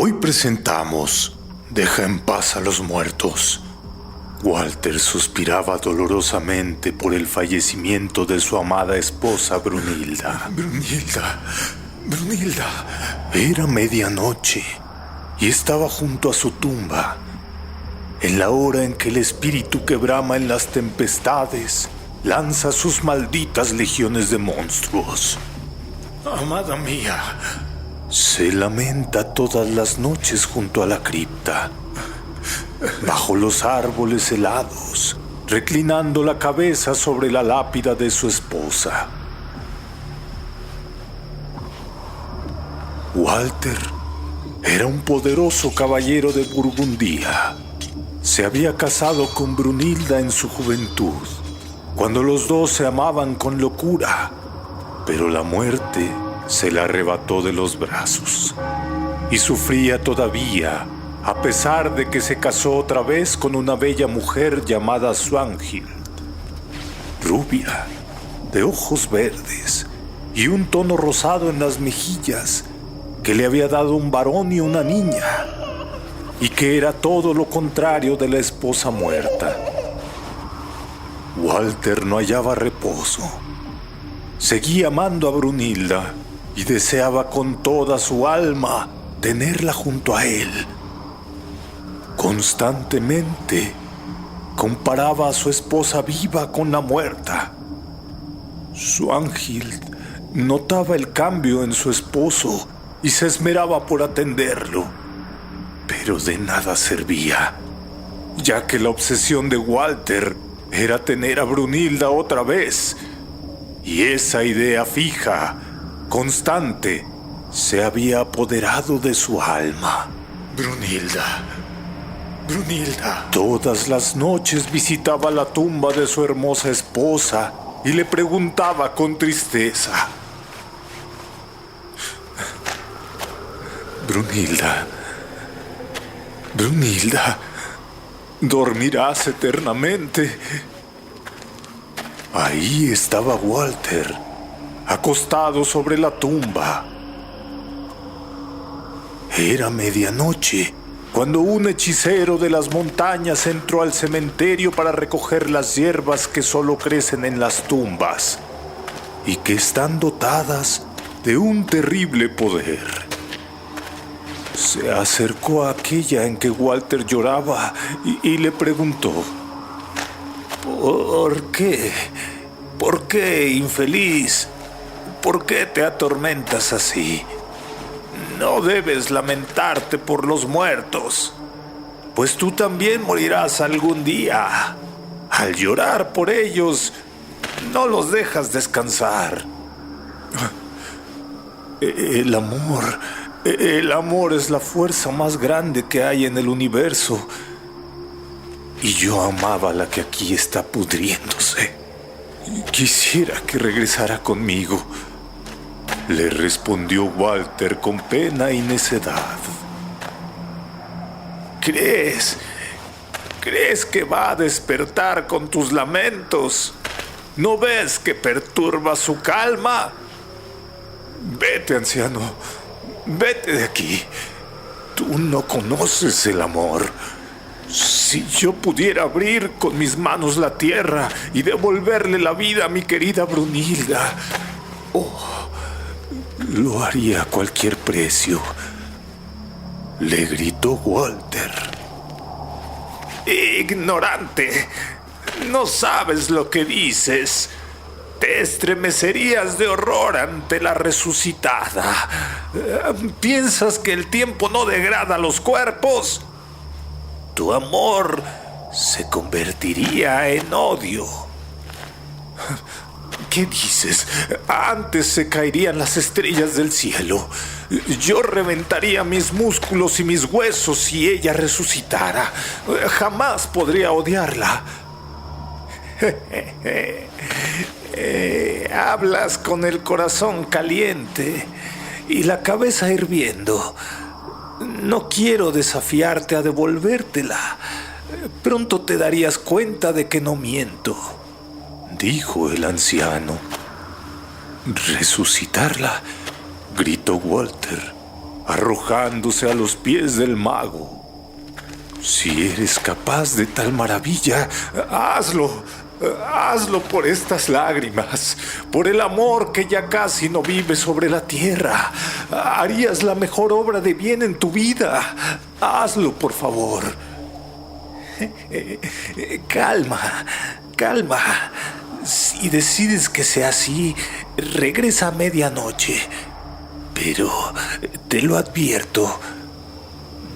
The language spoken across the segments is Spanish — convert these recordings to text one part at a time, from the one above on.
Hoy presentamos Deja en paz a los muertos. Walter suspiraba dolorosamente por el fallecimiento de su amada esposa Brunilda. Brunilda. Era medianoche y estaba junto a su tumba, en la hora en que el espíritu que brama en las tempestades lanza sus malditas legiones de monstruos. Amada mía. Se lamenta todas las noches junto a la cripta, bajo los árboles helados, reclinando la cabeza sobre la lápida de su esposa. Walter era un poderoso caballero de Burgundía. Se había casado con Brunilda en su juventud, cuando los dos se amaban con locura, pero la muerte se la arrebató de los brazos y sufría todavía, a pesar de que se casó otra vez con una bella mujer llamada Swanhild, rubia, de ojos verdes y un tono rosado en las mejillas, que le había dado un varón y una niña, y que era todo lo contrario de la esposa muerta. Walter no hallaba reposo. Seguía amando a Brunilda y deseaba con toda su alma tenerla junto a él. Constantemente comparaba a su esposa viva con la muerta. Swanhild notaba el cambio en su esposo y se esmeraba por atenderlo, pero de nada servía, ya que la obsesión de Walter era tener a Brunilda otra vez, y esa idea fija, constante, se había apoderado de su alma. Brunilda. Todas las noches visitaba la tumba de su hermosa esposa y le preguntaba con tristeza: Brunilda, ¿dormirás eternamente? Ahí estaba Walter, acostado sobre la tumba. Era medianoche cuando un hechicero de las montañas entró al cementerio para recoger las hierbas que solo crecen en las tumbas y que están dotadas de un terrible poder. Se acercó a aquella en que Walter lloraba y le preguntó: ¿Por qué? ¿Por qué, infeliz? ¿Por qué te atormentas así? No debes lamentarte por los muertos, pues tú también morirás algún día. Al llorar por ellos, no los dejas descansar. El amor es la fuerza más grande que hay en el universo. Y yo amaba a la que aquí está pudriéndose. Quisiera que regresara conmigo, le respondió Walter con pena y necedad. ¿Crees que va a despertar con tus lamentos? ¿No ves que perturba su calma? Vete, anciano, vete de aquí. Tú no conoces el amor. Si yo pudiera abrir con mis manos la tierra y devolverle la vida a mi querida Brunilda, lo haría a cualquier precio, le gritó Walter. Ignorante, no sabes lo que dices. Te estremecerías de horror ante la resucitada. ¿Piensas que el tiempo no degrada los cuerpos? Tu amor se convertiría en odio. ¿Qué dices? Antes se caerían las estrellas del cielo. Yo reventaría mis músculos y mis huesos si ella resucitara. Jamás podría odiarla. Hablas con el corazón caliente y la cabeza hirviendo. No quiero desafiarte a devolvértela. Pronto te darías cuenta de que no miento, dijo el anciano. ¿Resucitarla? Gritó Walter, arrojándose a los pies del mago. Si eres capaz de tal maravilla, hazlo. Hazlo por estas lágrimas, por el amor que ya casi no vive sobre la tierra. Harías la mejor obra de bien en tu vida. Hazlo, por favor. Calma, calma. Si decides que sea así, regresa a medianoche. Pero te lo advierto,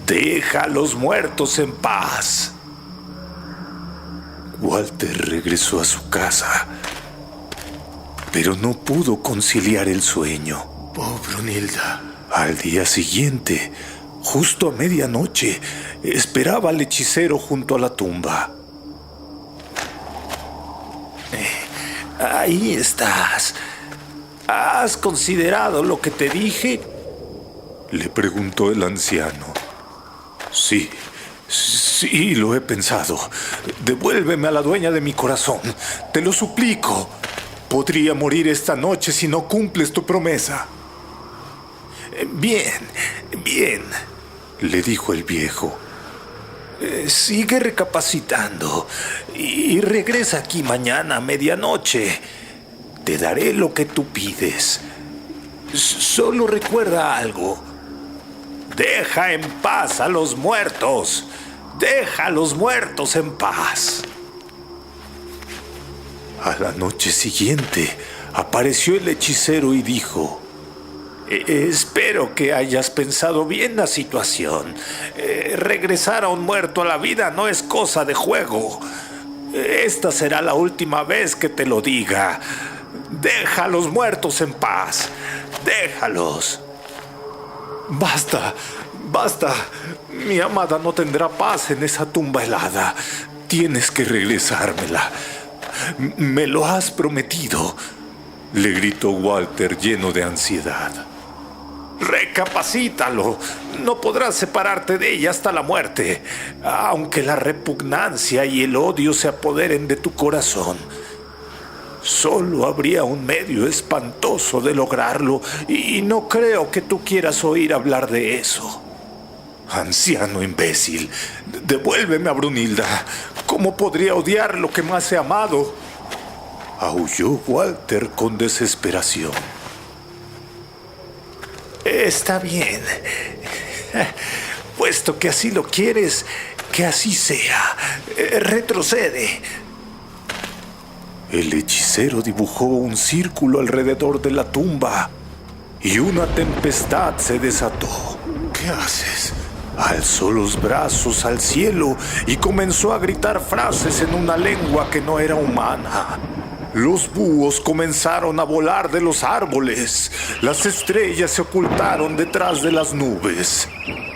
deja a los muertos en paz. Walter regresó a su casa, pero no pudo conciliar el sueño. Oh, Brunilda. Al día siguiente, justo a medianoche, esperaba al hechicero junto a la tumba. Ahí estás. ¿Has considerado lo que te dije?, le preguntó el anciano. Sí, lo he pensado. Devuélveme a la dueña de mi corazón. Te lo suplico. Podría morir esta noche si no cumples tu promesa. Bien, le dijo el viejo. Sigue recapacitando y regresa aquí mañana a medianoche. Te daré lo que tú pides. Solo recuerda algo. Deja en paz a los muertos. Deja a los muertos en paz. A la noche siguiente apareció el hechicero y dijo: espero que hayas pensado bien la situación. Regresar a un muerto a la vida no es cosa de juego. Esta será la última vez que te lo diga. Deja a los muertos en paz. Déjalos. Basta. Mi amada no tendrá paz en esa tumba helada. Tienes que regresármela. Me lo has prometido, le gritó Walter lleno de ansiedad. Recapacítalo. No podrás separarte de ella hasta la muerte, aunque la repugnancia y el odio se apoderen de tu corazón. Solo habría un medio espantoso de lograrlo, y no creo que tú quieras oír hablar de eso. Anciano imbécil, devuélveme a Brunilda. ¿Cómo podría odiar lo que más he amado?, aulló Walter con desesperación. Está bien. Puesto que así lo quieres, que así sea. Retrocede. El hechicero dibujó un círculo alrededor de la tumba y una tempestad se desató. ¿Qué haces? Alzó los brazos al cielo y comenzó a gritar frases en una lengua que no era humana. Los búhos comenzaron a volar de los árboles. Las estrellas se ocultaron detrás de las nubes.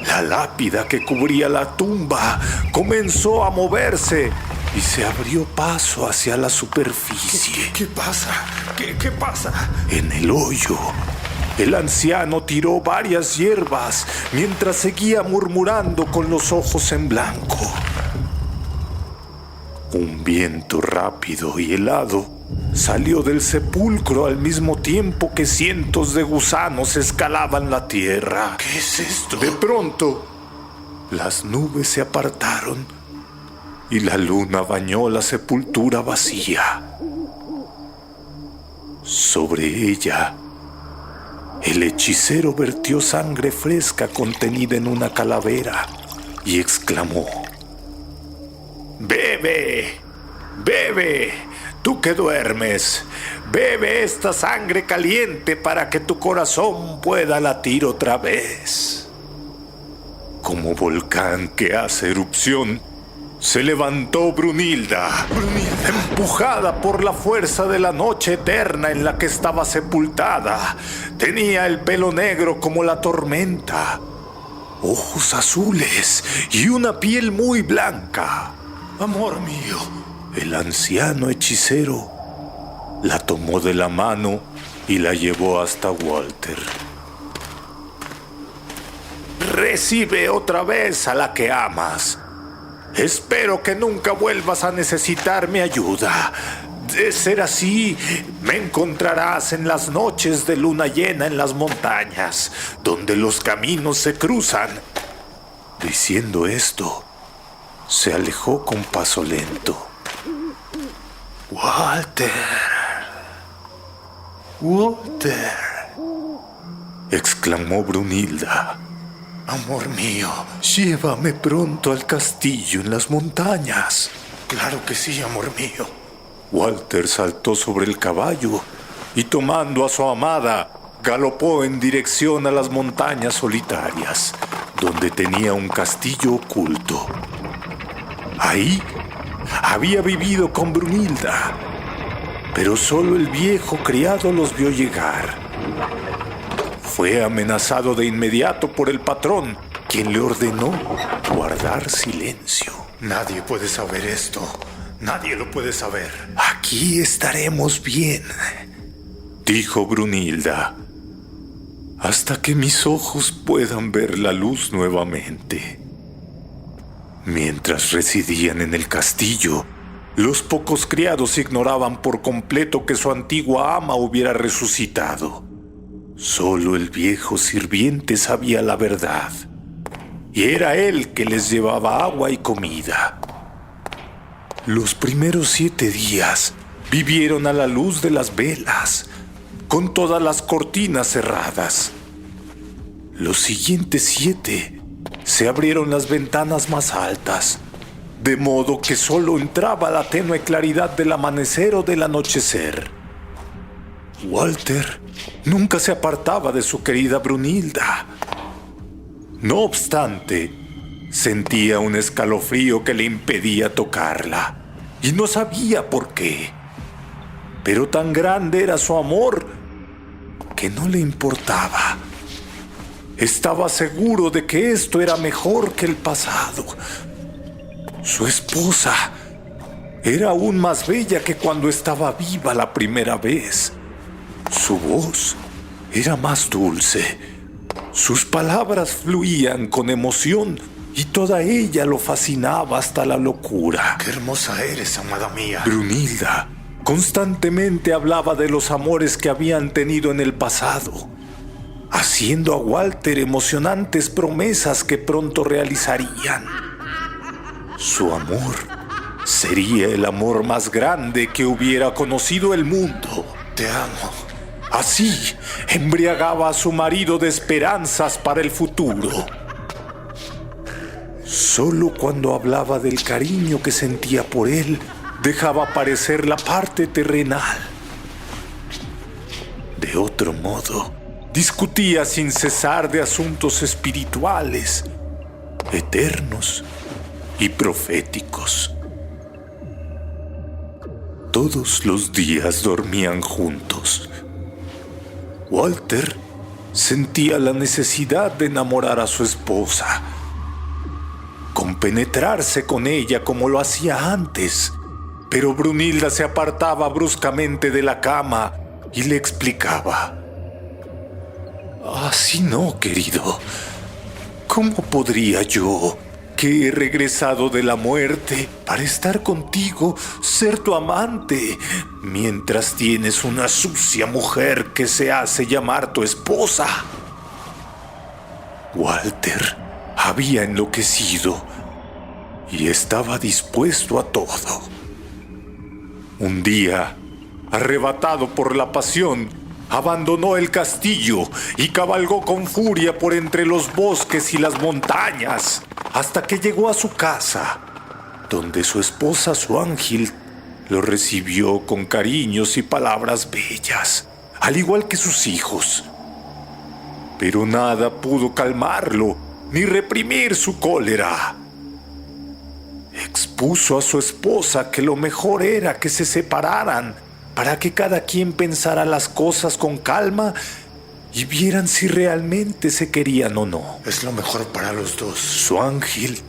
La lápida que cubría la tumba comenzó a moverse y se abrió paso hacia la superficie. ¿Qué pasa? ¿Qué pasa? En el hoyo, el anciano tiró varias hierbas mientras seguía murmurando con los ojos en blanco. Un viento rápido y helado salió del sepulcro al mismo tiempo que cientos de gusanos escalaban la tierra. ¿Qué es esto? De pronto, las nubes se apartaron y la luna bañó la sepultura vacía. Sobre ella, el hechicero vertió sangre fresca contenida en una calavera y exclamó: «Bebe, bebe, tú que duermes, bebe esta sangre caliente para que tu corazón pueda latir otra vez». Como volcán que hace erupción, se levantó Brunilda, empujada por la fuerza de la noche eterna en la que estaba sepultada. Tenía el pelo negro como la tormenta, ojos azules y una piel muy blanca. Amor mío. El anciano hechicero la tomó de la mano y la llevó hasta Walter. Recibe otra vez a la que amas. Espero que nunca vuelvas a necesitar mi ayuda. De ser así, me encontrarás en las noches de luna llena en las montañas, donde los caminos se cruzan. Diciendo esto, se alejó con paso lento. Walter, Walter, exclamó Brunilda. Amor mío, llévame pronto al castillo en las montañas. Claro que sí, amor mío. Walter saltó sobre el caballo y tomando a su amada, galopó en dirección a las montañas solitarias, donde tenía un castillo oculto. Ahí había vivido con Brunilda, pero solo el viejo criado los vio llegar. Fue amenazado de inmediato por el patrón, quien le ordenó guardar silencio. Nadie puede saber esto. Nadie lo puede saber. Aquí estaremos bien, dijo Brunilda, hasta que mis ojos puedan ver la luz nuevamente. Mientras residían en el castillo, los pocos criados ignoraban por completo que su antigua ama hubiera resucitado. Solo el viejo sirviente sabía la verdad, y era él que les llevaba agua y comida. Los primeros 7 días vivieron a la luz de las velas, con todas las cortinas cerradas. Los siguientes 7 se abrieron las ventanas más altas, de modo que solo entraba la tenue claridad del amanecer o del anochecer. Walter nunca se apartaba de su querida Brunilda. No obstante, sentía un escalofrío que le impedía tocarla, y no sabía por qué. Pero tan grande era su amor que no le importaba. Estaba seguro de que esto era mejor que el pasado. Su esposa era aún más bella que cuando estaba viva la primera vez. Su voz era más dulce. Sus palabras fluían con emoción y toda ella lo fascinaba hasta la locura. ¡Qué hermosa eres, amada mía! Brunilda constantemente hablaba de los amores que habían tenido en el pasado, haciendo a Walter emocionantes promesas que pronto realizarían. Su amor sería el amor más grande que hubiera conocido el mundo. Te amo. Así embriagaba a su marido de esperanzas para el futuro. Solo cuando hablaba del cariño que sentía por él, dejaba aparecer la parte terrenal. De otro modo, discutía sin cesar de asuntos espirituales, eternos y proféticos. Todos los días dormían juntos. Walter sentía la necesidad de enamorar a su esposa, compenetrarse con ella como lo hacía antes, pero Brunilda se apartaba bruscamente de la cama y le explicaba: «Así no, querido. ¿Cómo podría yo, que he regresado de la muerte para estar contigo, ser tu amante, mientras tienes una sucia mujer que se hace llamar tu esposa?» Walter había enloquecido y estaba dispuesto a todo. Un día, arrebatado por la pasión, abandonó el castillo y cabalgó con furia por entre los bosques y las montañas, hasta que llegó a su casa, donde su esposa Swanhild lo recibió con cariños y palabras bellas, al igual que sus hijos. Pero nada pudo calmarlo ni reprimir su cólera. Expuso a su esposa que lo mejor era que se separaran, para que cada quien pensara las cosas con calma y vieran si realmente se querían o no. Es lo mejor para los dos. Swanhild,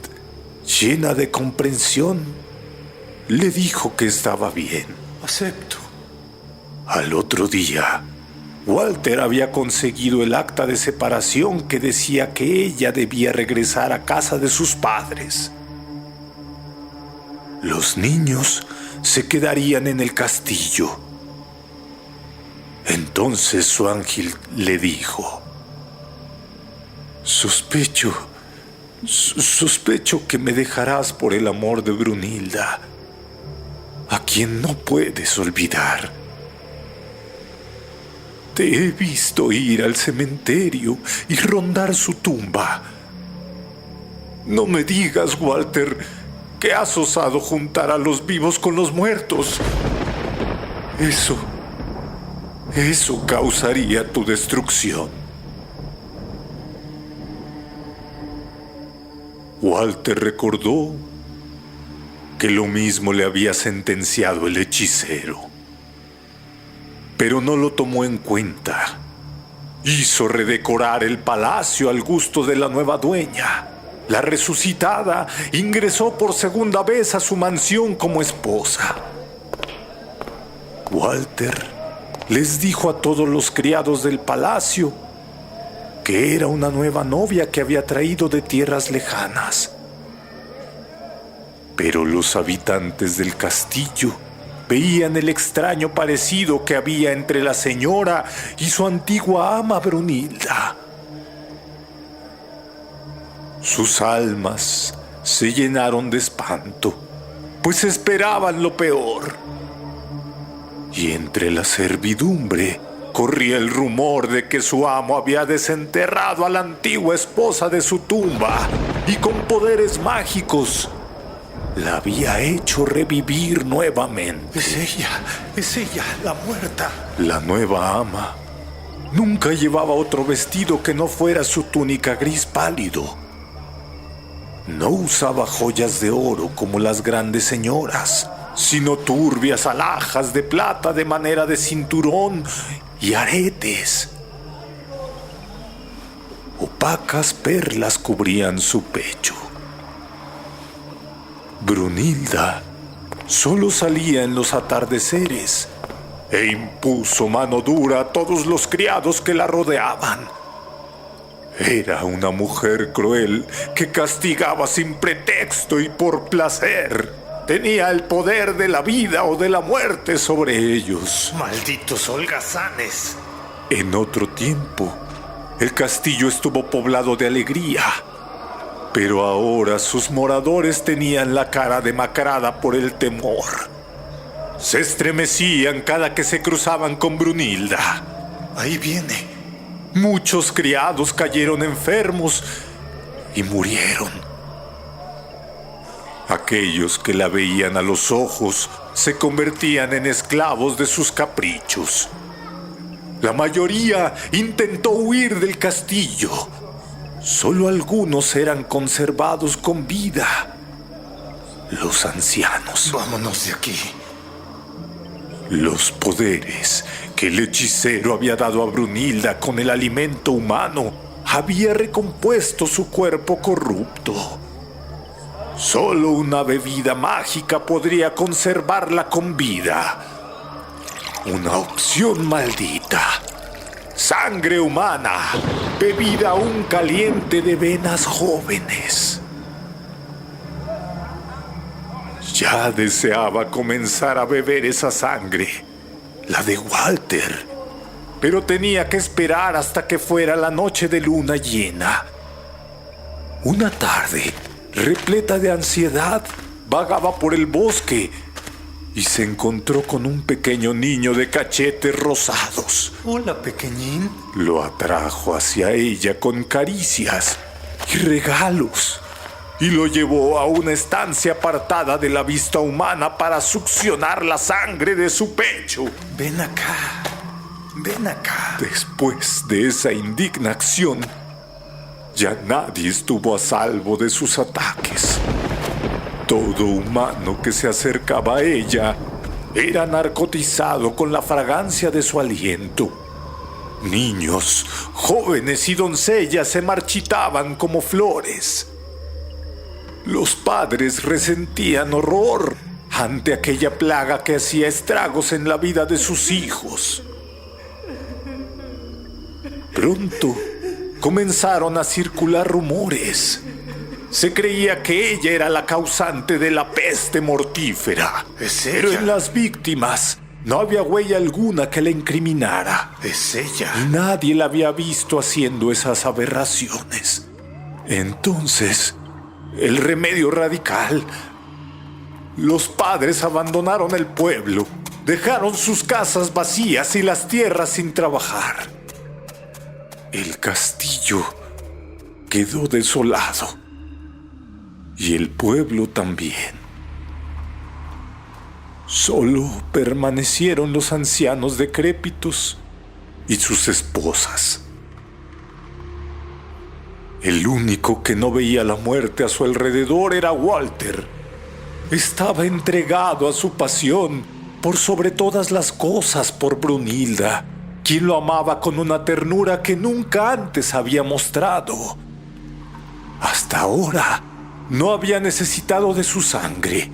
llena de comprensión, le dijo que estaba bien. Acepto. Al otro día, Walter había conseguido el acta de separación que decía que ella debía regresar a casa de sus padres. Los niños se quedarían en el castillo. Entonces su ángel le dijo: Sospecho que me dejarás por el amor de Brunilda, a quien no puedes olvidar. Te he visto ir al cementerio y rondar su tumba. No me digas, Walter, que has osado juntar a los vivos con los muertos. Eso causaría tu destrucción. Walter recordó que lo mismo le había sentenciado el hechicero, pero no lo tomó en cuenta. Hizo redecorar el palacio al gusto de la nueva dueña. La resucitada ingresó por segunda vez a su mansión como esposa. Walter les dijo a todos los criados del palacio que era una nueva novia que había traído de tierras lejanas. Pero los habitantes del castillo veían el extraño parecido que había entre la señora y su antigua ama Brunilda. Sus almas se llenaron de espanto, pues esperaban lo peor. Y entre la servidumbre corría el rumor de que su amo había desenterrado a la antigua esposa de su tumba y con poderes mágicos la había hecho revivir nuevamente. Es ella, la muerta. La nueva ama nunca llevaba otro vestido que no fuera su túnica gris pálido. No usaba joyas de oro como las grandes señoras, sino turbias alhajas de plata de manera de cinturón y aretes. Opacas perlas cubrían su pecho. Brunilda solo salía en los atardeceres e impuso mano dura a todos los criados que la rodeaban. Era una mujer cruel que castigaba sin pretexto y por placer. Tenía el poder de la vida o de la muerte sobre ellos. Malditos holgazanes. En otro tiempo, el castillo estuvo poblado de alegría, pero ahora sus moradores tenían la cara demacrada por el temor. Se estremecían cada que se cruzaban con Brunilda. Ahí viene. Muchos criados cayeron enfermos y murieron. Aquellos que la veían a los ojos se convertían en esclavos de sus caprichos. La mayoría intentó huir del castillo. Solo algunos eran conservados con vida. Los ancianos. Vámonos de aquí. Los poderes que el hechicero había dado a Brunilda con el alimento humano había recompuesto su cuerpo corrupto. Solo una bebida mágica podría conservarla con vida. Una opción maldita. Sangre humana, bebida aún caliente de venas jóvenes. Ya deseaba comenzar a beber esa sangre, la de Walter, pero tenía que esperar hasta que fuera la noche de luna llena. Una tarde, repleta de ansiedad, vagaba por el bosque y se encontró con un pequeño niño de cachetes rosados. Hola, pequeñín. Lo atrajo hacia ella con caricias y regalos y lo llevó a una estancia apartada de la vista humana para succionar la sangre de su pecho. Ven acá. Ven acá. Después de esa indigna acción, ya nadie estuvo a salvo de sus ataques. Todo humano que se acercaba a ella era narcotizado con la fragancia de su aliento. Niños, jóvenes y doncellas se marchitaban como flores. Los padres resentían horror ante aquella plaga que hacía estragos en la vida de sus hijos. Pronto comenzaron a circular rumores. Se creía que ella era la causante de la peste mortífera. Es Pero ella. en las víctimas no había huella alguna que la incriminara. Es ella. Y nadie la había visto haciendo esas aberraciones. Entonces, el remedio radical. Los padres abandonaron el pueblo, dejaron sus casas vacías y las tierras sin trabajar. El castillo quedó desolado. Y el pueblo también. Solo permanecieron los ancianos decrépitos y sus esposas. El único que no veía la muerte a su alrededor era Walter. Estaba entregado a su pasión por sobre todas las cosas por Brunilda, quien lo amaba con una ternura que nunca antes había mostrado. Hasta ahora no había necesitado de su sangre,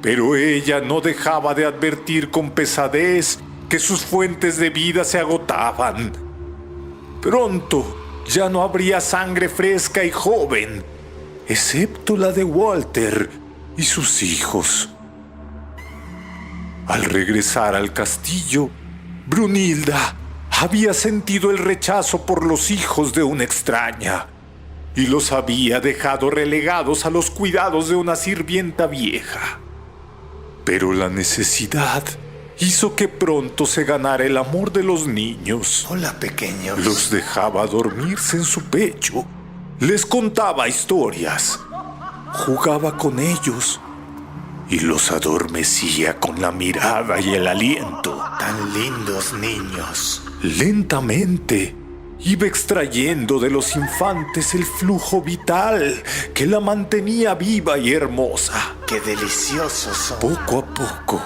pero ella no dejaba de advertir con pesadez que sus fuentes de vida se agotaban. Pronto ya no habría sangre fresca y joven, excepto la de Walter y sus hijos. Al regresar al castillo, Brunilda había sentido el rechazo por los hijos de una extraña y los había dejado relegados a los cuidados de una sirvienta vieja. Pero la necesidad hizo que pronto se ganara el amor de los niños. Hola, pequeños. Los dejaba dormirse en su pecho, les contaba historias, jugaba con ellos y los adormecía con la mirada y el aliento. Tan lindos niños. Lentamente iba extrayendo de los infantes el flujo vital que la mantenía viva y hermosa. ¡Qué deliciosos son! Poco a poco,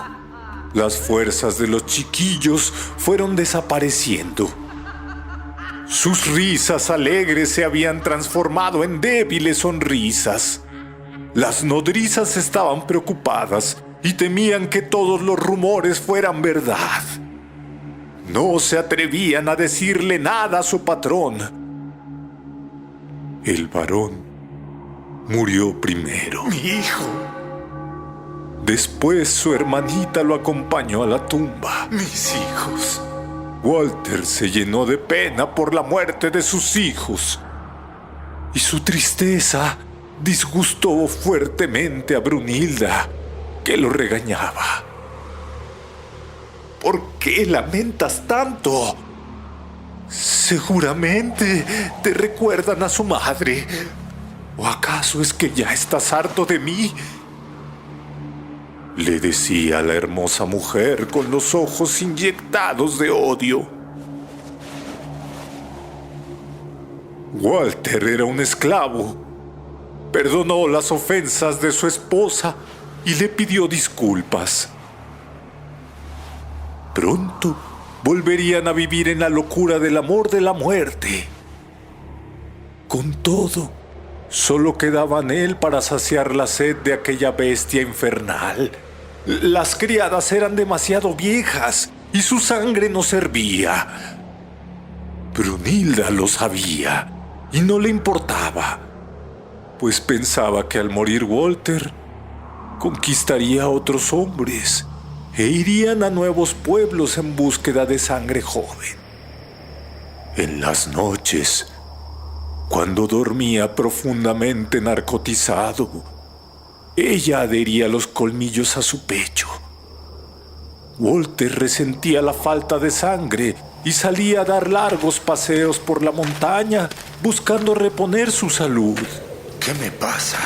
las fuerzas de los chiquillos fueron desapareciendo. Sus risas alegres se habían transformado en débiles sonrisas. Las nodrizas estaban preocupadas y temían que todos los rumores fueran verdad. No se atrevían a decirle nada a su patrón. El varón murió primero. ¡Mi hijo! Después su hermanita lo acompañó a la tumba. ¡Mis hijos! Walter se llenó de pena por la muerte de sus hijos. Y su tristeza disgustó fuertemente a Brunilda, que lo regañaba. ¿Por qué lamentas tanto? Seguramente te recuerdan a su madre. ¿O acaso es que ya estás harto de mí? Le decía la hermosa mujer con los ojos inyectados de odio. Walter era un esclavo. Perdonó las ofensas de su esposa y le pidió disculpas. Pronto volverían a vivir en la locura del amor de la muerte. Con todo, solo quedaba en él para saciar la sed de aquella bestia infernal. Las criadas eran demasiado viejas y su sangre no servía. Brunilda lo sabía y no le importaba, pues pensaba que al morir Walter, conquistaría a otros hombres e irían a nuevos pueblos en búsqueda de sangre joven. En las noches, cuando dormía profundamente narcotizado, ella adhería los colmillos a su pecho. Walter resentía la falta de sangre y salía a dar largos paseos por la montaña buscando reponer su salud. ¿Qué me pasa?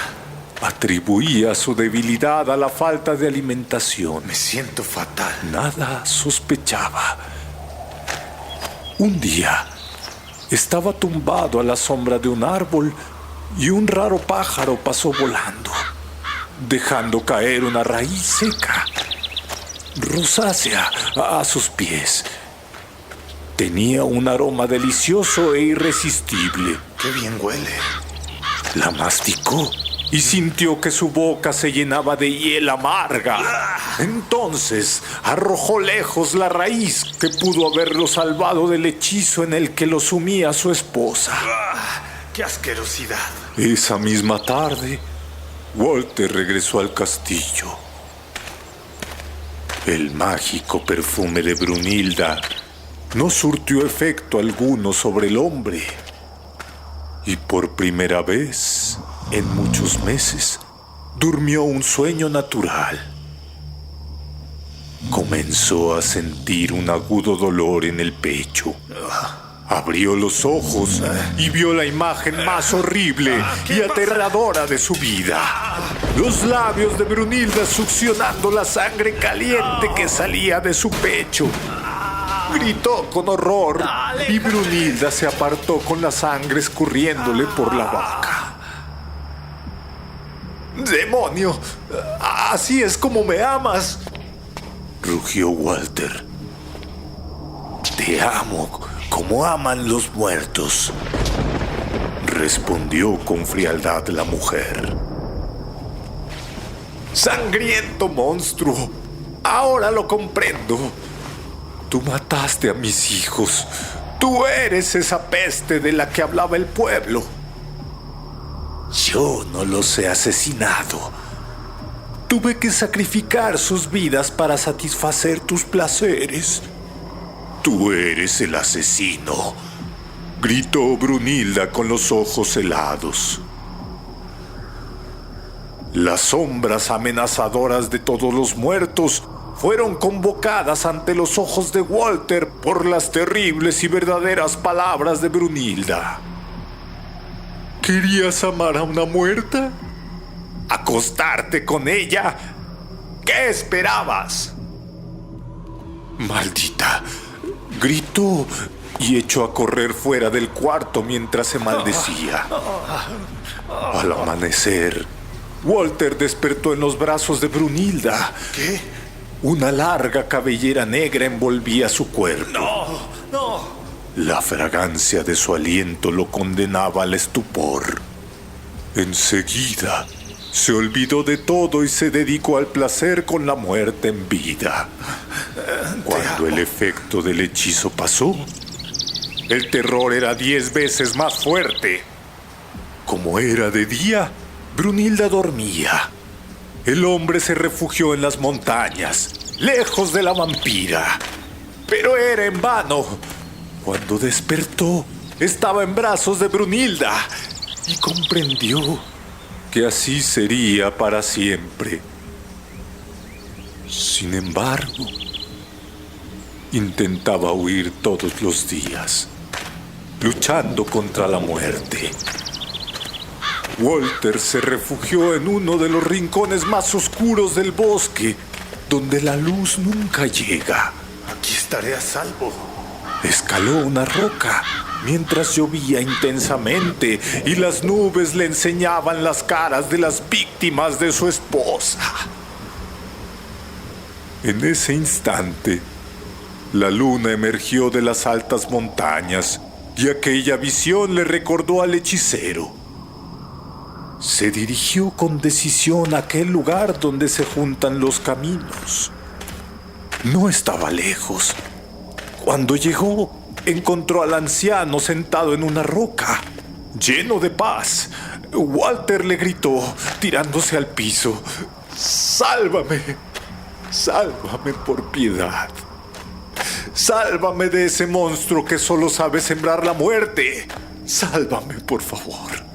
Atribuía su debilidad a la falta de alimentación. Me siento fatal. Nada sospechaba. Un día, estaba tumbado a la sombra de un árbol y un raro pájaro pasó volando, dejando caer una raíz seca, rosácea, a sus pies. Tenía un aroma delicioso e irresistible. ¡Qué bien huele! La masticó y sintió que su boca se llenaba de hiel amarga. Entonces arrojó lejos la raíz que pudo haberlo salvado del hechizo en el que lo sumía su esposa. ¡Qué asquerosidad! Esa misma tarde, Walter regresó al castillo. El mágico perfume de Brunilda no surtió efecto alguno sobre el hombre. Y por primera vez en muchos meses, durmió un sueño natural. Comenzó a sentir un agudo dolor en el pecho. Abrió los ojos y vio la imagen más horrible y aterradora de su vida. Los labios de Brunilda succionando la sangre caliente que salía de su pecho. Gritó con horror y Brunilda se apartó con la sangre escurriéndole por la boca. ¡Demonio! ¡Así es como me amas!, rugió Walter. Te amo como aman los muertos, respondió con frialdad la mujer. ¡Sangriento monstruo! Ahora lo comprendo. Tú mataste a mis hijos. Tú eres esa peste de la que hablaba el pueblo. Yo no los he asesinado. Tuve que sacrificar sus vidas para satisfacer tus placeres. Tú eres el asesino, gritó Brunilda con los ojos helados. Las sombras amenazadoras de todos los muertos fueron convocadas ante los ojos de Walter por las terribles y verdaderas palabras de Brunilda. ¿Querías amar a una muerta? ¿Acostarte con ella? ¿Qué esperabas? Maldita, gritó y echó a correr fuera del cuarto mientras se maldecía. Al amanecer, Walter despertó en los brazos de Brunilda. ¿Qué? Una larga cabellera negra envolvía su cuerpo. No. La fragancia de su aliento lo condenaba al estupor. Enseguida, se olvidó de todo y se dedicó al placer con la muerte en vida. Cuando el efecto del hechizo pasó, el terror era 10 veces más fuerte. Como era de día, Brunilda dormía. El hombre se refugió en las montañas, lejos de la vampira. Pero era en vano. Cuando despertó, estaba en brazos de Brunilda y comprendió que así sería para siempre. Sin embargo, intentaba huir todos los días, luchando contra la muerte. Walter se refugió en uno de los rincones más oscuros del bosque, donde la luz nunca llega. Aquí estaré a salvo. Escaló una roca mientras llovía intensamente y las nubes le enseñaban las caras de las víctimas de su esposa. En ese instante, la luna emergió de las altas montañas y aquella visión le recordó al hechicero. Se dirigió con decisión a aquel lugar donde se juntan los caminos. No estaba lejos. Cuando llegó, encontró al anciano sentado en una roca, lleno de paz. Walter le gritó, tirándose al piso: ¡Sálvame! ¡Sálvame por piedad! ¡Sálvame de ese monstruo que solo sabe sembrar la muerte! ¡Sálvame, por favor!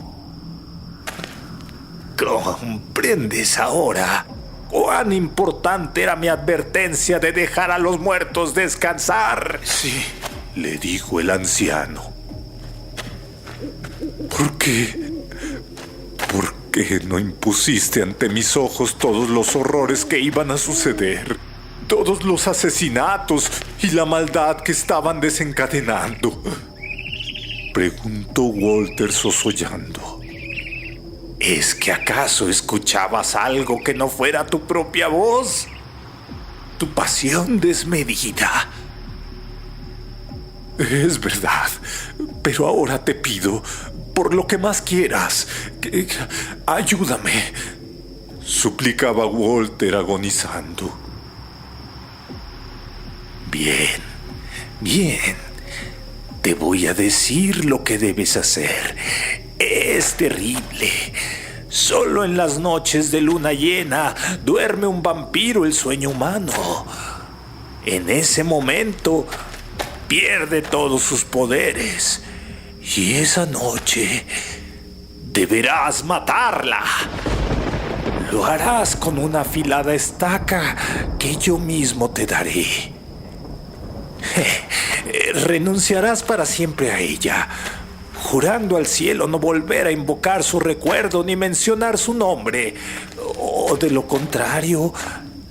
¿Comprendes ahora cuán importante era mi advertencia de dejar a los muertos descansar? Sí, le dijo el anciano. ¿Por qué? ¿Por qué no impusiste ante mis ojos todos los horrores que iban a suceder? Todos los asesinatos y la maldad que estaban desencadenando. Preguntó Walter sosollando. ¿Es que acaso escuchabas algo que no fuera tu propia voz? ¿Tu pasión desmedida? Es verdad, pero ahora te pido, por lo que más quieras, ayúdame, suplicaba Walter agonizando. Bien, te voy a decir lo que debes hacer. Es terrible. Solo en las noches de luna llena duerme un vampiro el sueño humano. En ese momento pierde todos sus poderes. Y esa noche deberás matarla. Lo harás con una afilada estaca que yo mismo te daré. Renunciarás para siempre a ella, jurando al cielo no volver a invocar su recuerdo ni mencionar su nombre. O de lo contrario,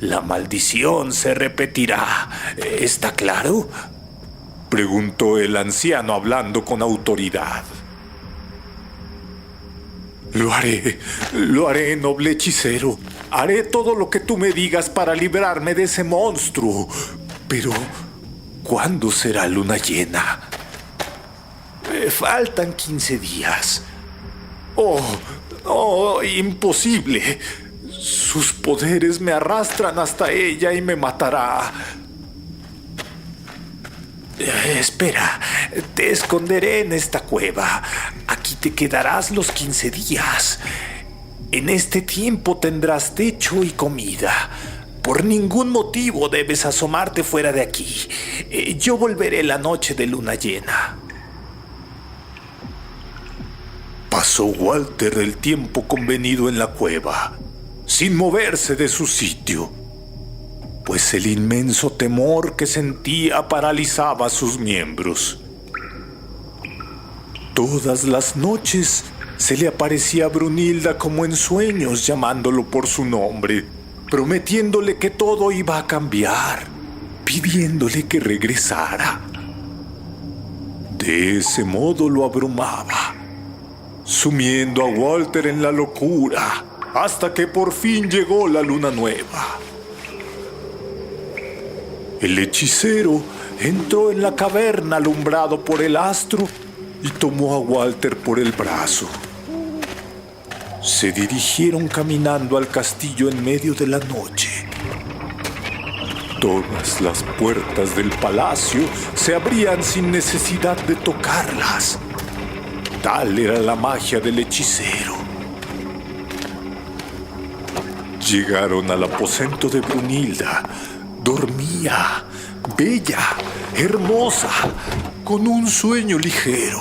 la maldición se repetirá. ¿Está claro?, preguntó el anciano hablando con autoridad. Lo haré, noble hechicero. Haré todo lo que tú me digas para librarme de ese monstruo. Pero, ¿cuándo será luna llena? Faltan 15 días. Oh, imposible. Sus poderes me arrastran hasta ella y me matará. Espera, te esconderé en esta cueva. Aquí te quedarás los 15 días. En este tiempo tendrás techo y comida. Por ningún motivo debes asomarte fuera de aquí. Yo volveré la noche de luna llena. Pasó Walter el tiempo convenido en la cueva, sin moverse de su sitio, pues el inmenso temor que sentía paralizaba sus miembros. Todas las noches se le aparecía a Brunilda como en sueños, llamándolo por su nombre, prometiéndole que todo iba a cambiar, pidiéndole que regresara. De ese modo lo abrumaba, sumiendo a Walter en la locura, hasta que por fin llegó la luna nueva. El hechicero entró en la caverna alumbrado por el astro y tomó a Walter por el brazo. Se dirigieron caminando al castillo en medio de la noche. Todas las puertas del palacio se abrían sin necesidad de tocarlas. Tal era la magia del hechicero. Llegaron al aposento de Brunilda. Dormía, bella, hermosa, con un sueño ligero.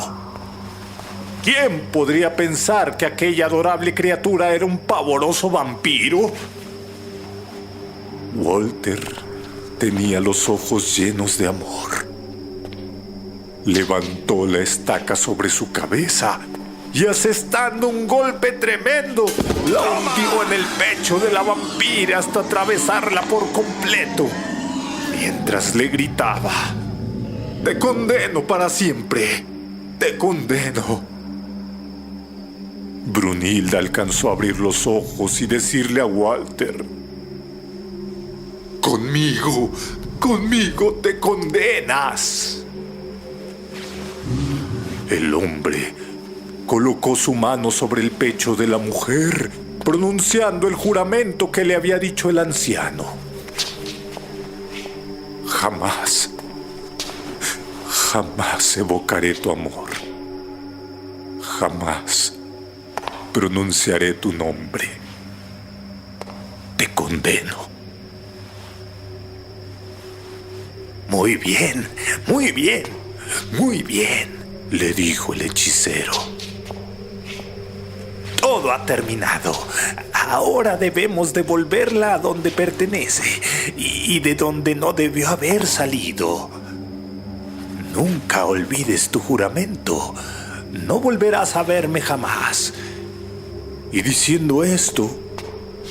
¿Quién podría pensar que aquella adorable criatura era un pavoroso vampiro? Walter tenía los ojos llenos de amor. Levantó la estaca sobre su cabeza y, asestando un golpe tremendo, la hundió en el pecho de la vampira hasta atravesarla por completo, mientras le gritaba: «Te condeno para siempre, te condeno». Brunilda alcanzó a abrir los ojos y decirle a Walter: «Conmigo te condenas». El hombre colocó su mano sobre el pecho de la mujer, pronunciando el juramento que le había dicho el anciano. Jamás evocaré tu amor. Jamás pronunciaré tu nombre. Te condeno. Muy bien, le dijo el hechicero. Todo ha terminado. Ahora debemos devolverla a donde pertenece y de donde no debió haber salido. Nunca olvides tu juramento. No volverás a verme jamás. Y diciendo esto,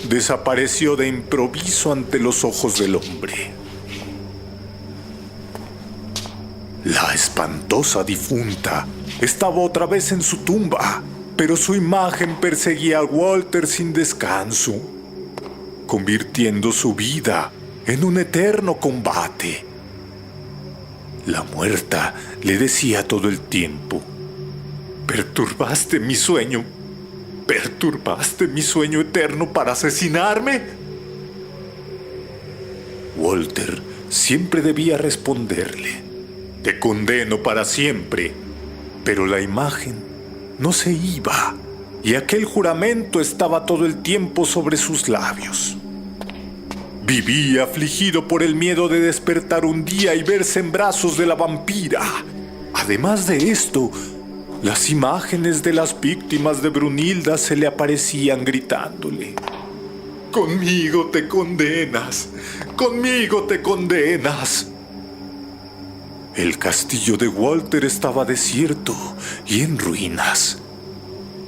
desapareció de improviso ante los ojos del hombre. La espantosa difunta estaba otra vez en su tumba, pero su imagen perseguía a Walter sin descanso, convirtiendo su vida en un eterno combate. La muerta le decía todo el tiempo: «Perturbaste mi sueño eterno para asesinarme». Walter siempre debía responderle: «Te condeno para siempre», pero la imagen no se iba. y aquel juramento estaba todo el tiempo sobre sus labios. Vivía afligido por el miedo de despertar un día y verse en brazos de la vampira. Además de esto, las imágenes de las víctimas de Brunilda se le aparecían gritándole: «Conmigo te condenas, conmigo te condenas». El castillo de Walter estaba desierto y en ruinas,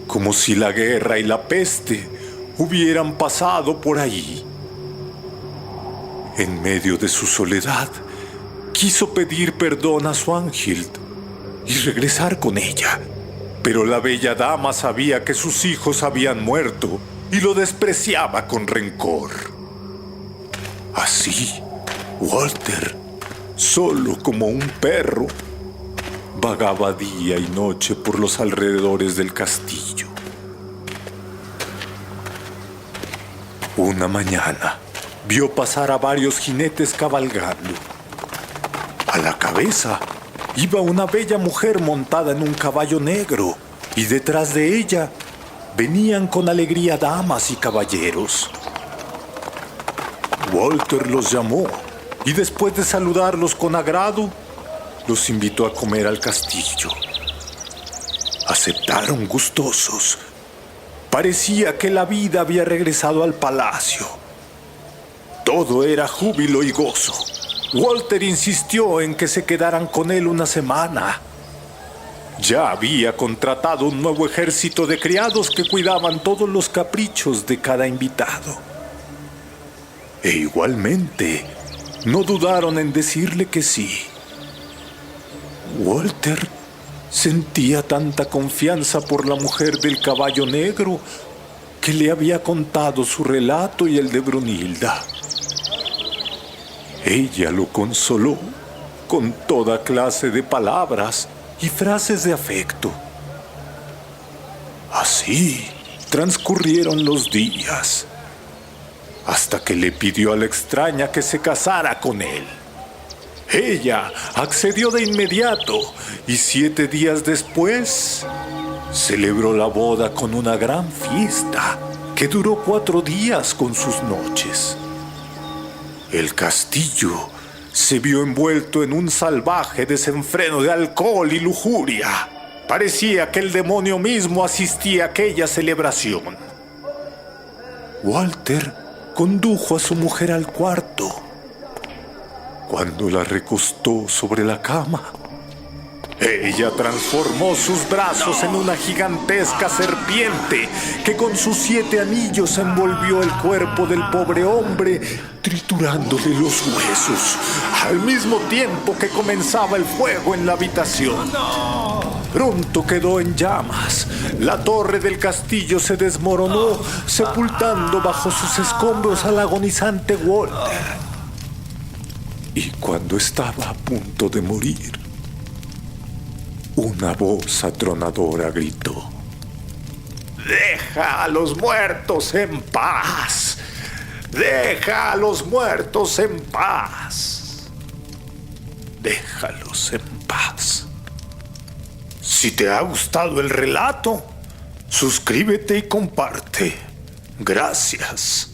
como si la guerra y la peste hubieran pasado por ahí. En medio de su soledad, quiso pedir perdón a Swanhild y regresar con ella, pero la bella dama sabía que sus hijos habían muerto y lo despreciaba con rencor. Así, Walter, solo como un perro, vagaba día y noche por los alrededores del castillo. Una mañana, vio pasar a varios jinetes cabalgando. A la cabeza iba una bella mujer montada en un caballo negro, y detrás de ella venían con alegría damas y caballeros. Walter los llamó y después de saludarlos con agrado, los invitó a comer al castillo. Aceptaron gustosos. Parecía que la vida había regresado al palacio. Todo era júbilo y gozo. Walter insistió en que se quedaran con él una semana. Ya había contratado un nuevo ejército de criados que cuidaban todos los caprichos de cada invitado. E igualmente, no dudaron en decirle que sí. Walter sentía tanta confianza por la mujer del caballo negro que le había contado su relato y el de Brunilda. Ella lo consoló con toda clase de palabras y frases de afecto. Así transcurrieron los días, hasta que le pidió a la extraña que se casara con él. Ella accedió de inmediato y 7 días después celebró la boda con una gran fiesta que duró 4 días con sus noches. El castillo se vio envuelto en un salvaje desenfreno de alcohol y lujuria. Parecía que el demonio mismo asistía a aquella celebración. Walter condujo a su mujer al cuarto. Cuando la recostó sobre la cama, ella transformó sus brazos en una gigantesca serpiente que con sus 7 anillos envolvió el cuerpo del pobre hombre, triturándole los huesos, al mismo tiempo que comenzaba el fuego en la habitación. Pronto quedó en llamas. La torre del castillo se desmoronó, sepultando bajo sus escombros al agonizante Walter. Y cuando estaba a punto de morir, una voz atronadora gritó: «Deja a los muertos en paz. Deja a los muertos en paz. Déjalos en paz». Si te ha gustado el relato, suscríbete y comparte. Gracias.